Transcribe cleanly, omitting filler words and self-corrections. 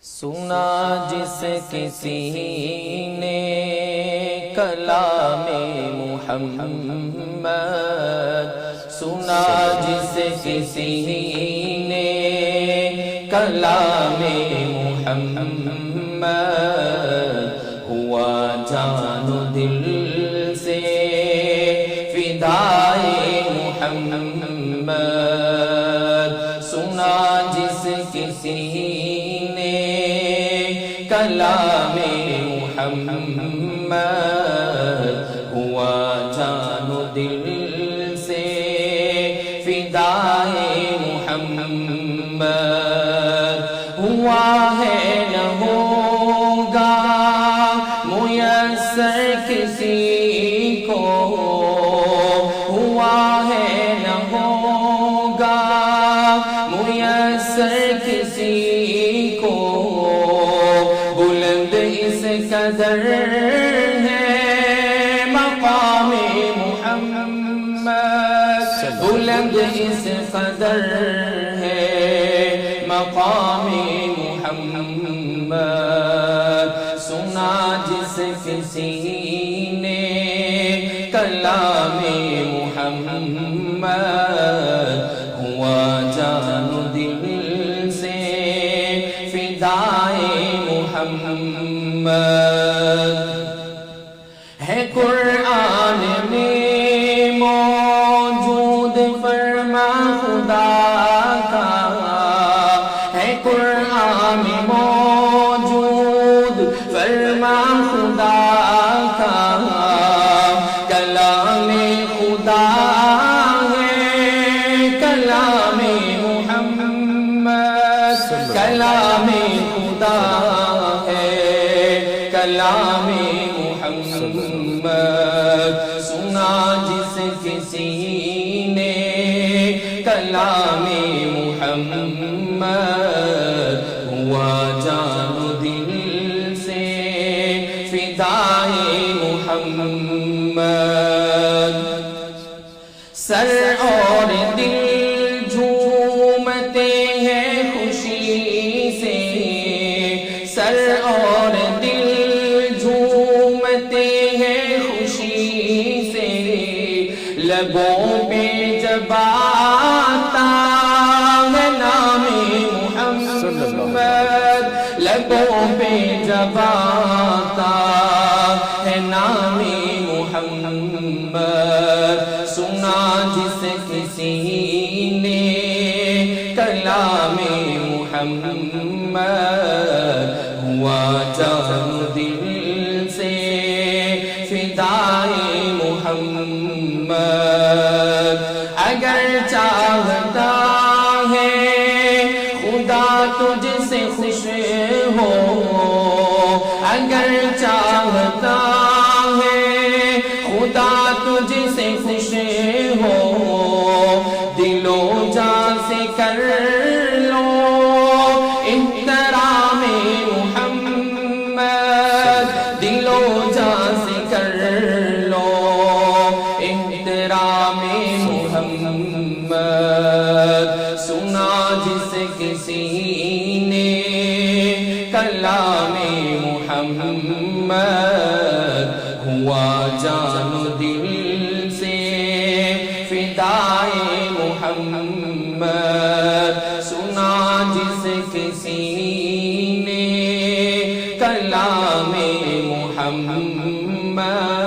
سنا جس کسی نے کلام محمد، سنا جس کسی نے کلام محمد، ہوا جان و دل سے فدائے محمد، سنا جس کسی نے کلام محمد، ہوا جان و دل سے فدائے محمد، ہوا ہے نہ ہوگا میسر کسی کو، ہوا ہے نہ ہوگا میسر کسی کو، بلند اس قدر ہے مقام محمد، بلند اس قدر ہے مقام محمد، سنا جس کسی نے کلام محمد، ہوا جان و دل سے فدائے محمد، ہے قرآن میں موجود فرما خدا کا، ہے قرآن میں موجود فرما خدا کا، کلام خدا ہے کلام محمد، کلام خدا ہے کلام محمد، سنا جس کسی نے کلام محمد، ہوا جان و دل سے فدائے محمد، سر اور دل جھومتے ہیں خوشی سے، سر اور دل جھومتے ہیں خوشی سے، لبوں پہ جب آتا ہے نام محمد، لبوں پہ جب آتا ہے نام محمد، سنا جس کسی نے کلام محمد، ہوا جان و دل سے فدائے محمد، اگر چاہتا ہے خدا تجھ سے خوش ہو، اگر چاہتا ہے خدا تجھ سے خوش ہو، دل و جان سے کر لو احترام محمد، دل و جان سے کر لو احترام محمد، سنا جس کسی نے کلام محمد، ہوا جان و دل سے فدائے محمد، سنا جس کسی نے کلام محمد۔